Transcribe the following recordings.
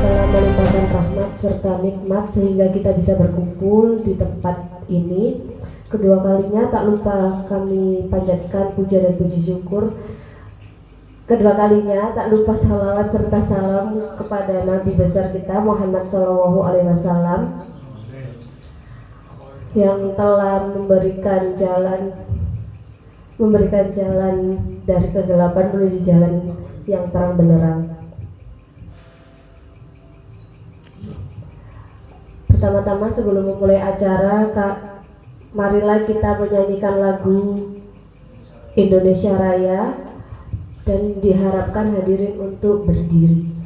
telah melimpahkan rahmat serta nikmat sehingga kita bisa berkumpul di tempat ini. Kedua kalinya tak lupa kami panjatkan puja dan puji syukur. Kedua kalinya tak lupa salawat serta salam kepada Nabi besar kita Muhammad SAW yang telah memberikan jalan dari kegelapan menuju jalan yang terang benderang. Pertama-tama sebelum memulai acara, marilah kita menyanyikan lagu Indonesia Raya dan diharapkan hadirin untuk berdiri.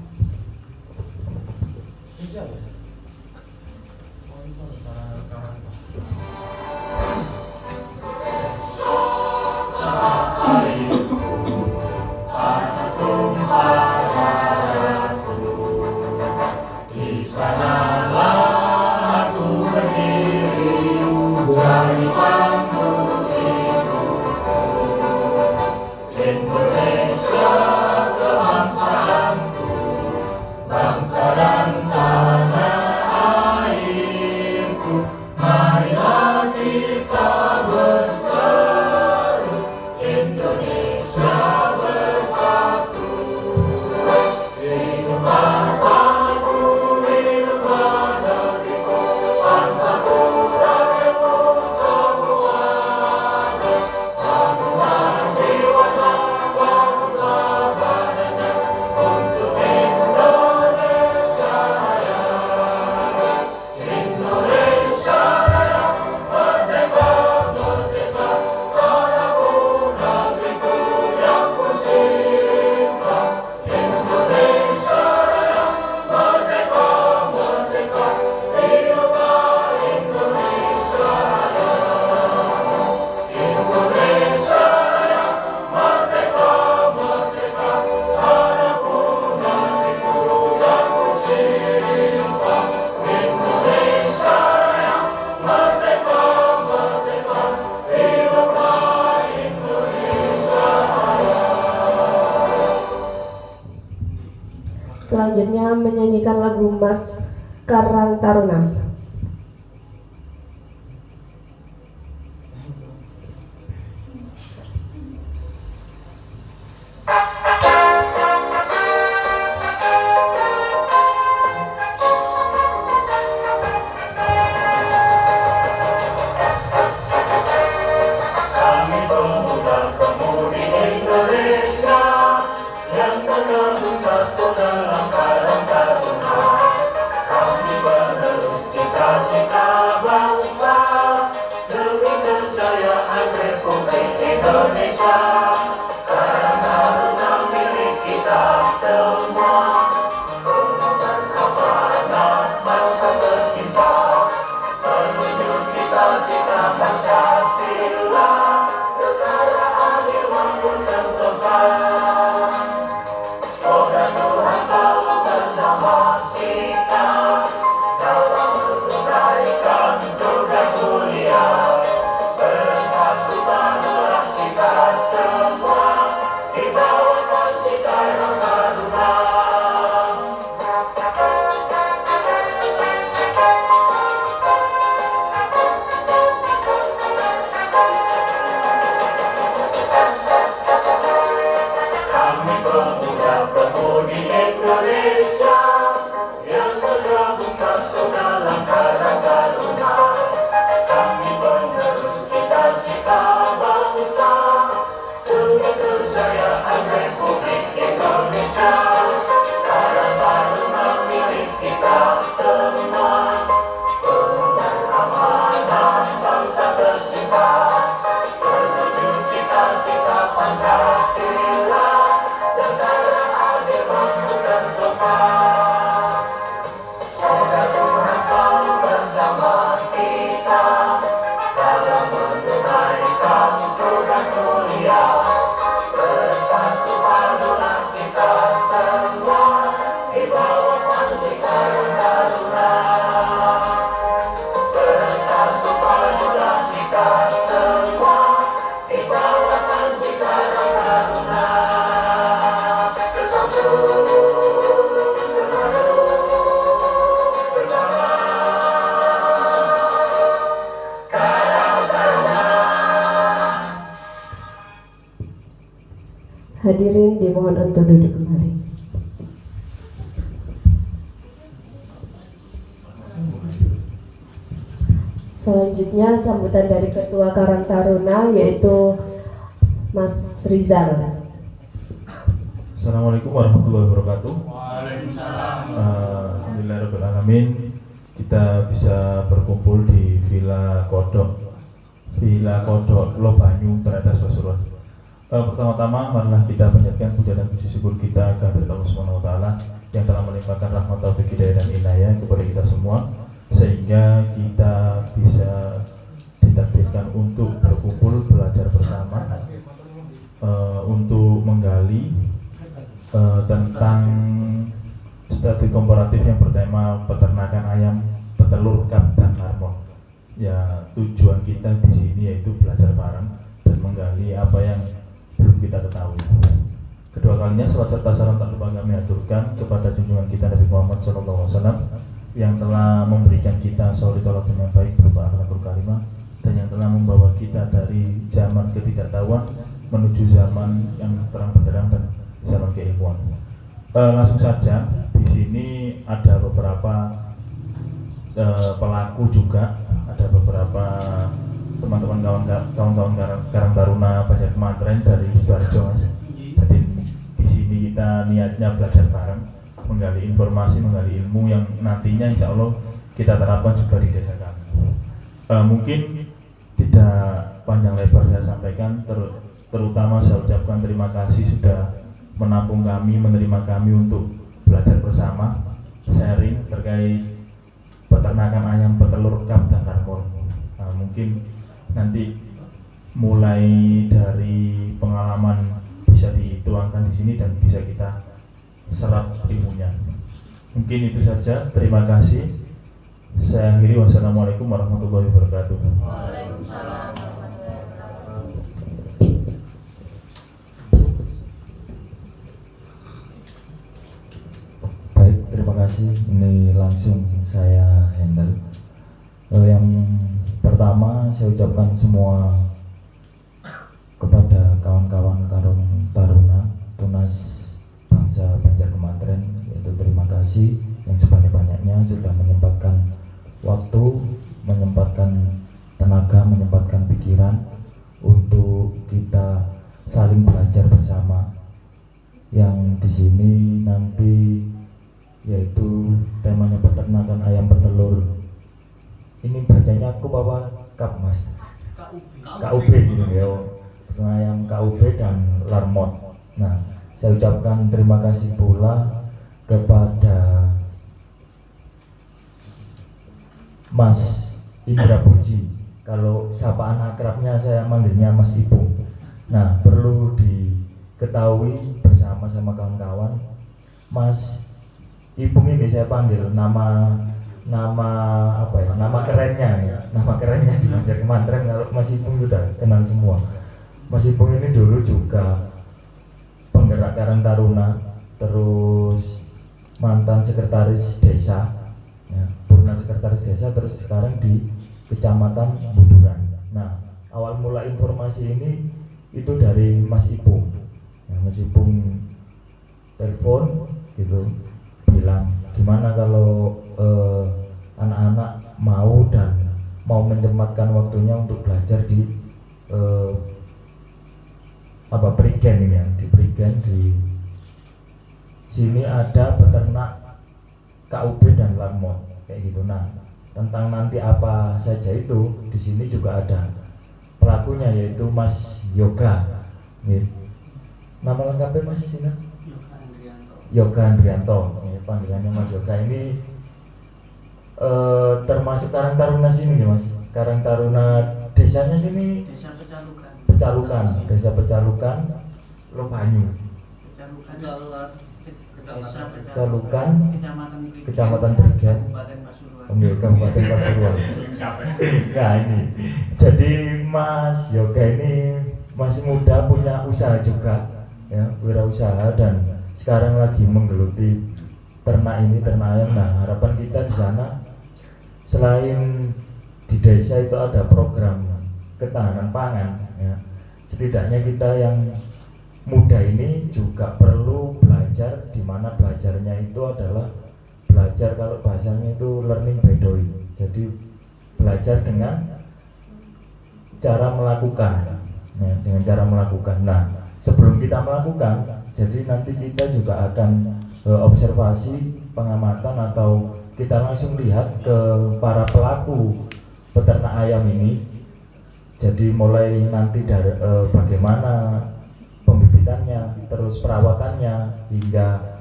Selanjutnya menyanyikan lagu March Karang Taruna. Pancasila, negara adil, makmur, sentosa. hadirin dimohon untuk duduk kembali. Selanjutnya sambutan dari Ketua Karang Taruna yaitu Mas Rizal. Assalamualaikum warahmatullahi wabarakatuh. Waalaikumsalam. Alhamdulillahirrahmanirrahim. Kita bisa berkumpul di Villa Kodok Lobanyu Teratas Pasuruan. Pertama-tama marilah kita panjatkan puja dan puji syukur kita kepada Allah Subhanahu wa taala yang telah melimpahkan rahmat, taufik, hidayah dan inayah kepada kita semua sehingga kita bisa ditakdirkan untuk berkumpul belajar bersama untuk menggali tentang studi komparatif yang bertema peternakan ayam, petelur, kap, dan larmon. Ya, tujuan kita di sini yaitu belajar bareng dan menggali apa yang belum kita ketahui. Kedua kalinya salat serta salam tak lupa kami aturkan kepada junjungan kita Nabi Muhammad SAW yang telah memberikan kita soliditas yang baik berupa akhlakul karimah dan yang telah membawa kita dari zaman ketidaktahuan menuju zaman yang terang benderang dan zaman keilmuan. Langsung saja, di sini ada beberapa pelaku juga, ada beberapa teman-teman kawan-kawan Karang Taruna Banjar Kemantren dari Sidoarjo. Jadi di sini kita niatnya belajar bareng, menggali informasi, menggali ilmu yang nantinya insya Allah kita terapkan juga di desa kami. Mungkin tidak panjang lebar saya sampaikan, terutama saya ucapkan terima kasih sudah menampung kami, menerima kami untuk belajar bersama, sharing terkait peternakan ayam, petelur, kap, dan larmon. Mungkin nanti mulai dari pengalaman bisa dituangkan di sini dan bisa kita serap ilmunya. Mungkin itu saja. Terima kasih. Saya akhiri. Wassalamualaikum warahmatullahi wabarakatuh. Waalaikumsalam. Baik, terima kasih. Ini langsung saya handle. Yang pertama saya ucapkan semua kepada kawan-kawan Karang Taruna Tunas Bangsa Banjar Kemantren, yaitu terima kasih yang sebanyak-banyaknya sudah menyempatkan waktu, menyempatkan tenaga, menyempatkan pikiran untuk kita saling belajar bersama. Yang di sini nanti yaitu temanya peternakan ayam petelur. Ini bacanya aku bawa kap mas, KUB gitu ya, ayam KUB dan larmon. Nah, saya ucapkan terima kasih pula kepada Mas Indra Puji. Kalau sapaan akrabnya saya manggilnya Mas Ipung. Nah, perlu diketahui bersama sama kawan-kawan, Mas Ipung ini saya panggil nama apa ya, nama kerennya ya, nama kerennya di Banjar Kemantren. Kalau Mas Ipung sudah kenal semua. Mas Ipung ini dulu juga penggerak Karang Taruna, terus mantan sekretaris desa, ya, purna sekretaris desa, terus sekarang di Kecamatan Buduran. Nah, awal mula informasi ini itu dari Mas Ipung. Ya, Mas Ipung telepon gitu, bilang gimana kalau anak-anak mau dan mau menyempatkan waktunya untuk belajar di Prigen ini ya, di Prigen di sini ada peternak KUB dan larmon kayak gitu. Nah, tentang nanti apa saja itu di sini juga ada pelakunya yaitu Mas Yoga. Nama lengkapnya Mas Sina? Yoga Andrianto, panggilannya Mas Yoga. Ini termasuk Karang Taruna sini nih Mas. Karang Taruna desanya sini Desa Pecalukan. Desa Pecalukan, Lobanyu. Pecalukan, Kecamatan Prigen, Kabupaten Pasuruan. Nah ini, jadi Mas Yoga ini masih muda, punya usaha juga, ya, wirausaha dan sekarang lagi menggeluti ternak ayam. Nah, harapan kita di sana selain di desa itu ada program ketahanan pangan, ya, setidaknya kita yang muda ini juga perlu belajar, di mana belajarnya itu adalah belajar, kalau bahasanya itu learning by doing. Jadi belajar dengan cara melakukan. Nah, dengan cara melakukan. Nah, sebelum kita melakukan, jadi nanti kita juga akan observasi, pengamatan, atau kita langsung lihat ke para pelaku peternak ayam ini. Jadi mulai nanti dari bagaimana pembibitannya, terus perawatannya, hingga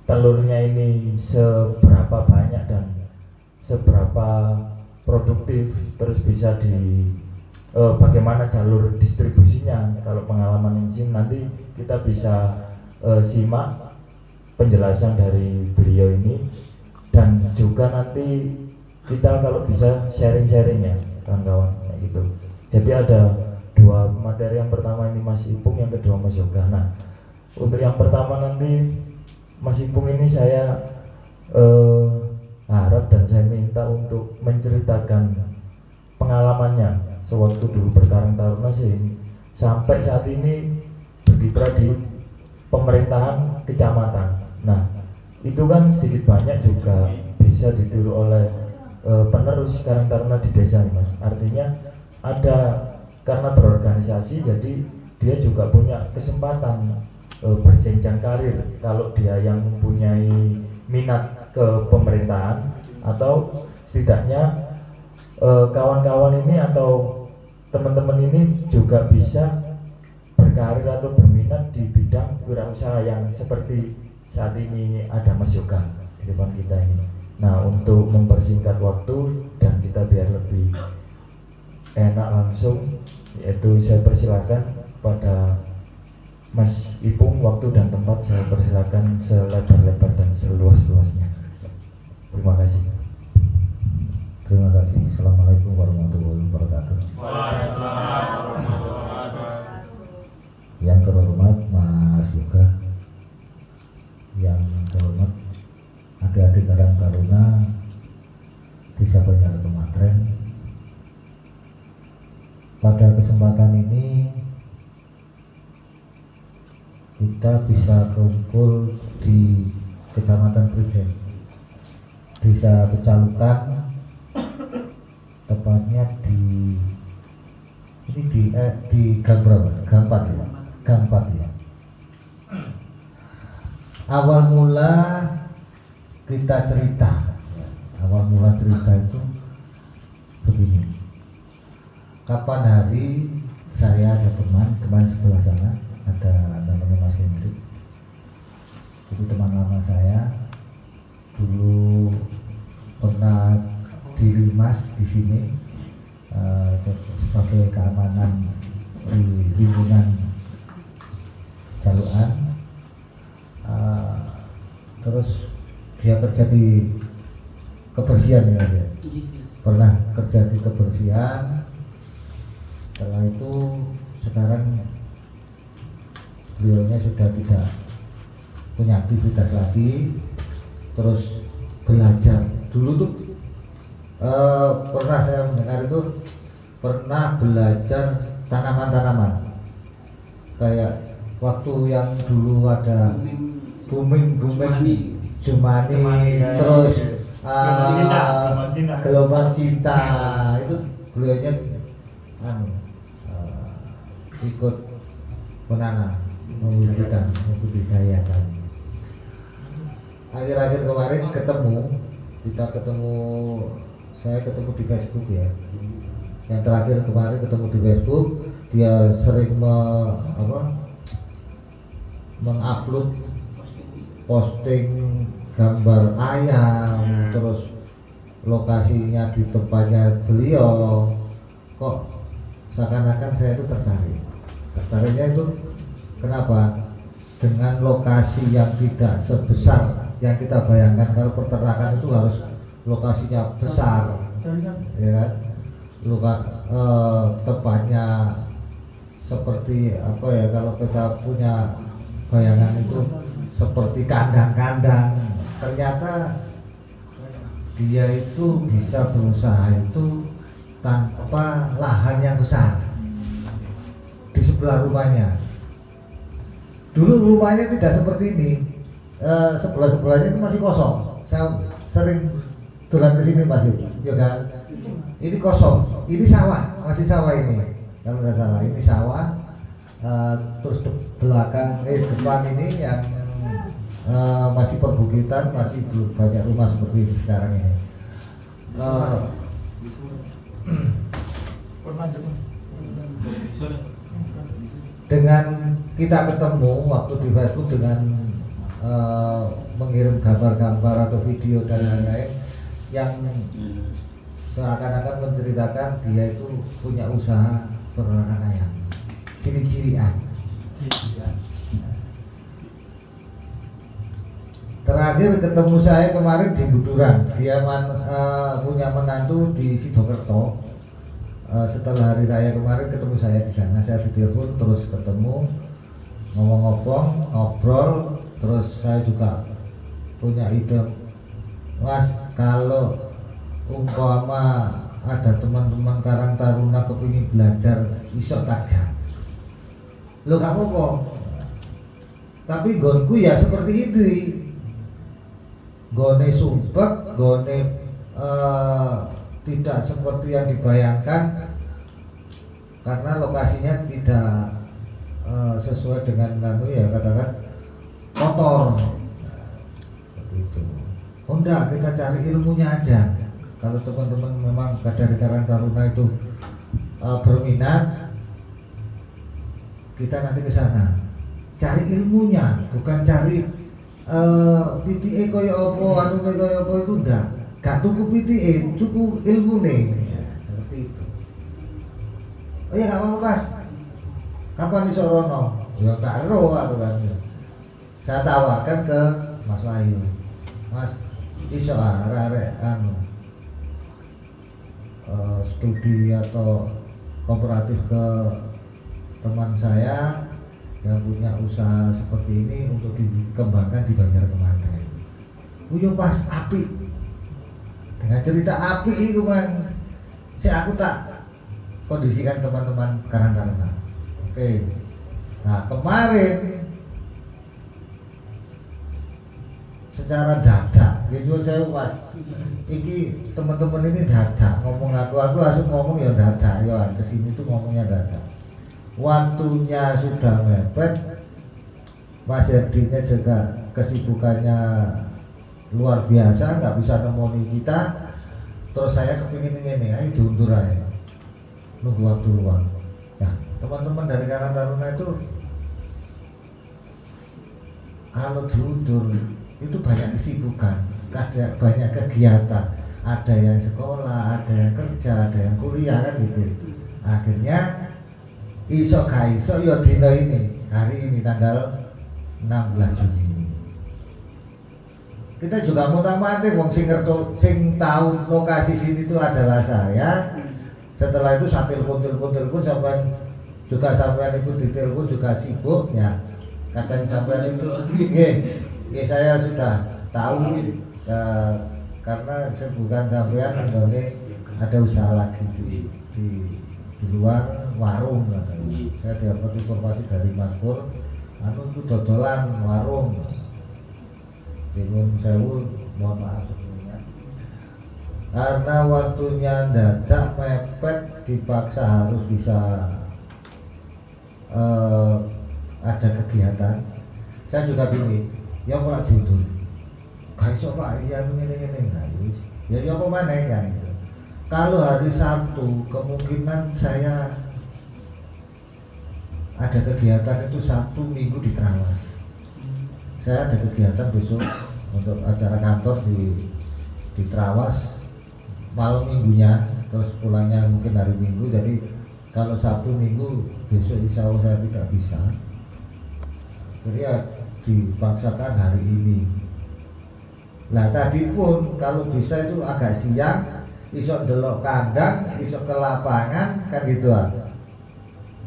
telurnya ini seberapa banyak dan seberapa produktif, terus bisa bagaimana jalur distribusinya. Kalau pengalaman ini nanti kita bisa simak penjelasan dari beliau ini, dan juga nanti kita kalau bisa sharing-sharing ya kawan-kawan gitu. Jadi ada dua materi, yang pertama ini Mas Ipung, yang kedua Mas Yoga. Nah, untuk yang pertama nanti Mas Ipung ini saya harap dan saya minta untuk menceritakan pengalamannya sewaktu dulu berkarang taruna sampai saat ini berkiprah di pemerintahan kecamatan. Nah, itu kan sedikit banyak juga bisa ditiru oleh penerus Karang Taruna di desa ini, Mas. Artinya ada, karena berorganisasi jadi dia juga punya kesempatan berjenjang karir kalau dia yang mempunyai minat ke pemerintahan, atau setidaknya kawan-kawan ini atau teman-teman ini juga bisa berkarir atau berminat di bidang wirausaha yang seperti saat ini ada Mas Yoga di depan kita ini. Nah, untuk mempersingkat waktu dan kita biar lebih enak langsung, yaitu saya persilakan kepada Mas Ipung, waktu dan tempat saya persilakan selebar-lebar dan seluas-luasnya. Terima kasih. Terima kasih. Assalamualaikum warahmatullahi wabarakatuh. Yang terhormat Mas Yoga, yang terhormat adik-adik Karang Taruna Desa Banjar Kematren. Pada kesempatan ini kita bisa kumpul di Kecamatan Prigen, Desa Pecalukan, tepatnya di Gang berapa? Gang 4 ya. Gang 4 ya. Awal mula kita cerita, awal mula cerita itu begini. Kapan hari saya ada teman sebelah sana, ada namanya Mas Hendrik. Itu teman lama saya, dulu pernah dirimas di sini sebagai keamanan di lingkungan Jaluan. Terus dia kerja di kebersihan ya, dia pernah kerja di kebersihan. Setelah itu sekarang beliaunya sudah tidak punya aktivitas lagi, terus belajar. Dulu tuh pernah saya mendengar itu pernah belajar tanaman-tanaman, kayak waktu yang dulu ada booming Jumani, terus gelombang cinta, itu beliaunya ikut menanam, membudidayakan. Akhir-akhir kemarin saya ketemu di Facebook ya. Yang terakhir kemarin ketemu di Facebook, dia sering mengupload posting gambar ayam, terus lokasinya di tempatnya beliau. Kok seakan-akan saya itu tertariknya itu kenapa? Dengan lokasi yang tidak sebesar yang kita bayangkan. Kalau peternakan itu harus lokasinya besar, ya kan? Tempatnya seperti apa ya, kalau kita punya bayangan itu seperti kandang-kandang. Ternyata dia itu bisa berusaha itu tanpa lahan yang besar di sebelah rumahnya. Dulu rumahnya tidak seperti ini, sebelah-sebelahnya itu masih kosong. Saya sering dolan ke sini masih, ya kan? Ini kosong, ini sawah, masih sawah ini. Kalau nggak salah, ini sawah. Terus depan ini yang masih perbukitan, masih banyak rumah seperti sekarang ini. Dengan kita ketemu waktu di Facebook dengan mengirim gambar-gambar atau video dan lain-lain yang seakan-akan menceritakan dia itu punya usaha peternakan ayam, ciri-cirian. Terakhir ketemu saya kemarin di Buduran, dia punya menantu di Sidokerto. Setelah hari raya kemarin ketemu saya di sana, saya ditelepon terus ketemu, ngomong-ngomong, ngobrol, terus saya juga punya ide, Mas, kalau umpama ada teman-teman Karang Taruna kepingin belajar iso tajam, lo gak apa-apa, tapi gonku ya seperti ini, gone sumpek, gone tidak seperti yang dibayangkan karena lokasinya tidak sesuai dengan ya katakan kotor. Seperti itu. Oh enggak, kita cari ilmunya aja. Kalau teman-teman memang dari Karang Taruna itu berminat, kita nanti ke sana. Cari ilmunya, bukan cari PTE koyo apa, anu koyo apa itu enggak. Gak tuku PTE, tuku ilmu nih. Seperti itu. Oh ya gak apa-apa Mas. Kapan iso rono? Ya gak ero aku kan. Saya tawarkan ke Mas Wahyu. Mas, iso arek anu studi atau kooperatif ke teman saya yang punya usaha seperti ini untuk dikembangkan di Banjarkematen. Uyo pas api. Dengan cerita api itu kan, aku tak kondisikan teman-teman Karang Taruna. Oke. Nah kemarin secara dadak, gitu saya pas, ini teman-teman ini dadak ngomong aku langsung ngomong ya dadak, ya kesini tuh ngomongnya dadak. Waktunya sudah mepet, Mas Herdinya juga kesibukannya luar biasa, nggak bisa nemoni kita. Terus saya kepingin ini, ayo diundur aja, nunggu waktu luang. Nah, teman-teman dari Karang Taruna itu kalau diundur itu banyak kesibukan, banyak kegiatan. Ada yang sekolah, ada yang kerja, ada yang kuliah kan gitu. Akhirnya iso gak iso yo dino ini, hari ini tanggal 16 Juni. Kita juga mudah-mudahan wong sing tahu lokasi sini itu adalah saya. Setelah itu saya telepon sampai juga sampai itu ditelepon juga sibuk ya. Kadang sampai itu saya sudah tahu karena saya bukan sampean ada usaha lagi di luar warung katanya. Saya dapat informasi dari Mas Pur, anu itu dodolan warung. Bingung sewu, mohon maaf sebelumnya. Karena waktunya dadak mepet, dipaksa harus bisa ada kegiatan. Saya juga bingung, ya mulai diundur. Gak iso Pak, iya ini. Ya apa mana ya? Kalau hari Sabtu kemungkinan saya ada kegiatan itu Sabtu Minggu di Trawas. Saya ada kegiatan besok untuk acara kantor di Trawas malam minggunya, terus pulangnya mungkin hari Minggu. Jadi kalau Sabtu Minggu besok insya Allah saya tidak bisa. Jadi ya dipaksakan hari ini. Nah tadi pun kalau bisa itu agak siang, iso delok kandang, iso ke lapangan kan gitu ah.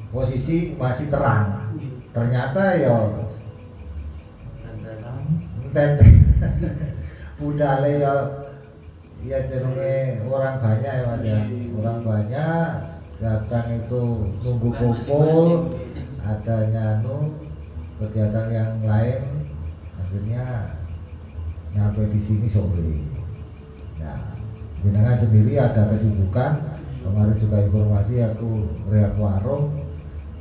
Posisi masih terang. Ternyata ya budale ya jenenge orang banyak ya Mas ya. Orang banyak datang itu nunggu kumpul adanya kegiatan yang lain, akhirnya nyampe di sini sore. Nah, jenengan sendiri ada kesibukan. Kemarin juga informasi aku reak warung,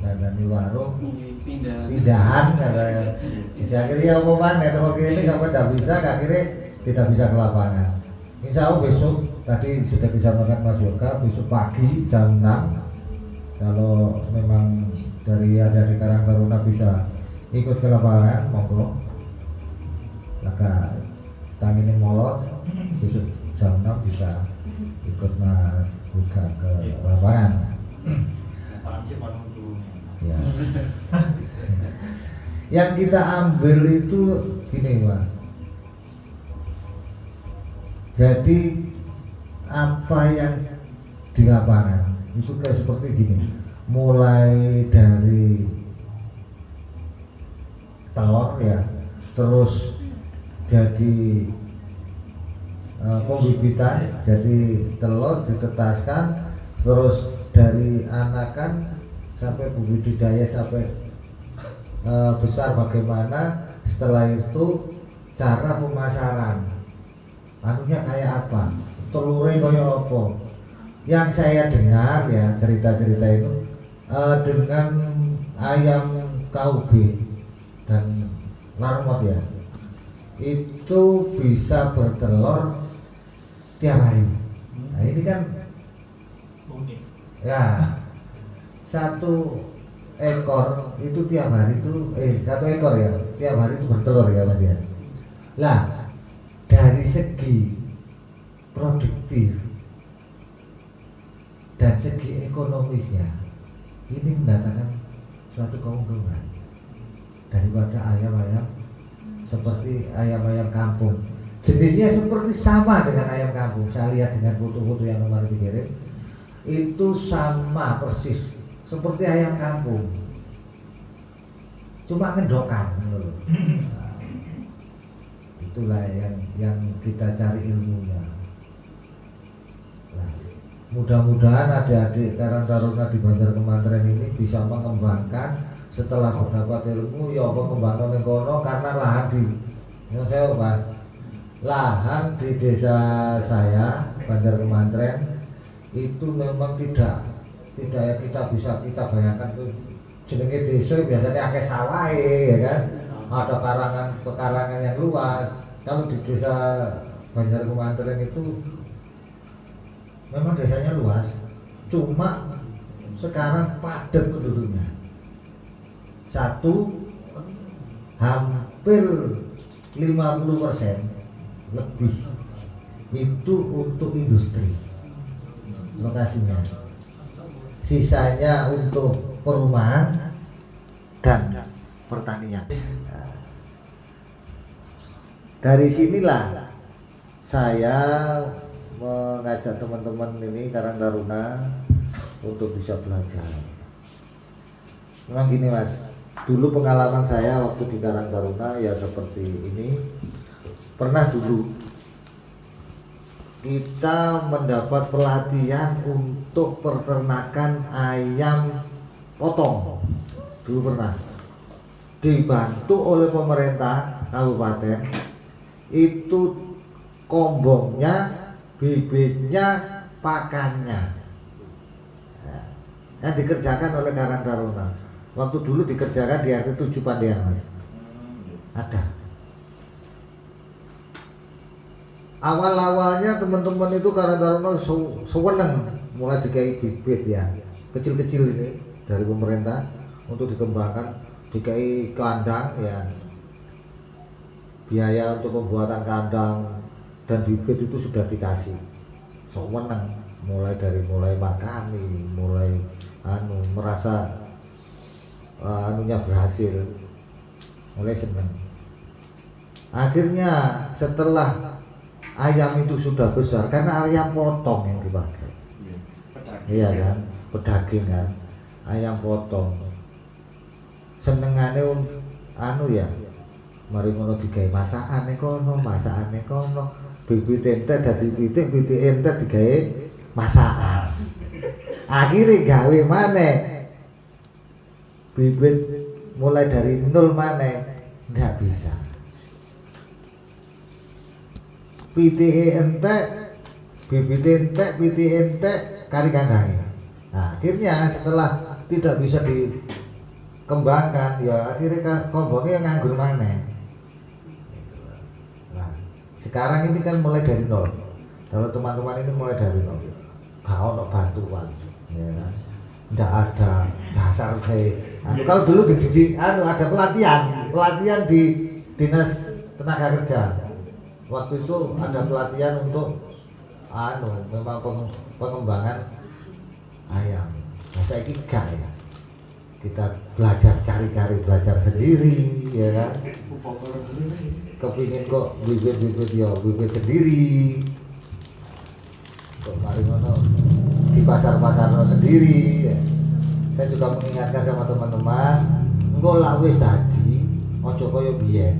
dan di warung pindahan katanya. Akhirnya apa mana kalau ini sampai tidak bisa, akhirnya tidak bisa ke lapangan. Insya Allah besok tadi sudah disampaikan Mas Yoga, besok pagi jam 6 kalau memang dari ada di Karang Taruna bisa ikut ke lapangan, monggo. Maka tangini molot besok jam 6 bisa ikut Mas Yoga ke lapangan. Ya. Yang kita ambil itu gini Mas. Jadi apa yang di lapangan itu kayak seperti gini, mulai dari telur ya, terus jadi pembibitan, jadi telur ditetaskan, terus dari anakan sampai budidaya sampai besar bagaimana, setelah itu cara pemasaran, anunya kayak apa, telurnya kayak apa. Yang saya dengar ya cerita-cerita itu dengan ayam KUB dan marmot ya, itu bisa bertelur tiap hari. Nah ini kan ya satu ekor itu tiap hari itu satu ekor ya tiap hari itu bertelur ya Mas ya. Lah dari segi produktif dan segi ekonomisnya ini mendatangkan suatu keuntungan daripada ayam-ayam seperti ayam-ayam kampung. Jenisnya seperti sama dengan ayam kampung. Saya lihat dengan foto-foto yang kemarin dikirim itu sama persis seperti ayam kampung, cuma ngedokan. Itulah yang kita cari ilmunya. Nah, mudah-mudahan adik-adik Karang Taruna di Banjar Kemantren ini bisa mengembangkan setelah mendapat ilmu ya apa kembangkan yang kono, karena lahan di yang saya Mas, lahan di desa saya Banjar Kemantren itu memang tidak ya kita bisa kita bayangkan tuh jenenge desa biasanya akeh sawah ya kan, ada pekarangan yang luas. Kalau di desa Banjar Kemantren itu memang desanya luas, cuma sekarang padat penduduknya. Hampir 50% lebih itu untuk industri lokasinya, sisanya untuk perumahan dan pertanian. Dari sinilah saya mengajak teman-teman ini Karang Taruna untuk bisa belajar. Memang gini Mas, dulu pengalaman saya waktu di Karang Taruna ya seperti ini. Pernah dulu kita mendapat pelatihan untuk peternakan ayam potong. Dulu pernah dibantu oleh pemerintah kabupaten, itu kombongnya, bibitnya, pakannya yang dikerjakan oleh Karang Taruna. Waktu dulu dikerjakan di RT 7 Pandean Mas. Ada. Awal-awalnya teman-teman itu Karang Taruna seneng mulai dikai bibit ya, kecil-kecil ini dari pemerintah untuk dikembangkan, dikai kandang ya, biaya untuk pembuatan kandang dan bibit itu sudah dikasih. Seneng mulai makani, mulai merasa anunya berhasil, mulai seneng. Akhirnya setelah ayam itu sudah besar, karena ayam potong yang dipakai, iya kan, pedaging kan, ayam potong. Senengane ya, mari ngono digawe masakane kono, bibit entek dadi pitik, pitik entek digawe masakan. Akhirnya gawe maneh bibit mulai dari nol mana nggak bisa. PTE entek, BBT entek, PTE entek, kari kandangnya. Nah, akhirnya setelah tidak bisa dikembangkan, ya akhirnya kombongnya nganggur mana. Nah, sekarang ini kan mulai dari nol. Kalau teman-teman ini mulai dari nol, kau nak bantuan, ya kan? Nggak ada dasar kayak. Kalau dulu ada pelatihan di dinas tenaga kerja. Waktu itu ada pelatihan untuk memang pengembangan ayam. Nah, saya gak ya. Kita belajar cari-cari belajar sendiri, ya kan? Kepingin kok bibit-bibit ya bibit sendiri. Kok mari ngono di pasar-pasar sendiri. Ya. Saya juga mengingatkan sama teman-teman, engko lak wis dadi aja kaya biyen.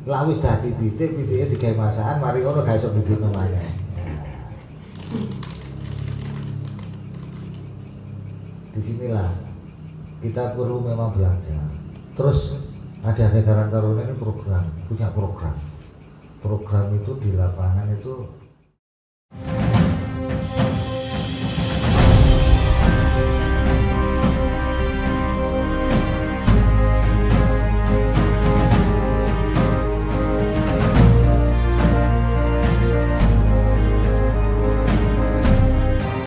Lak wis dadi titik-titike digawe masakan, mari ngono gak iso bibit namanya. Disinilah kita perlu memang belajar. Terus ada Karang Taruna ini punya program itu di lapangan itu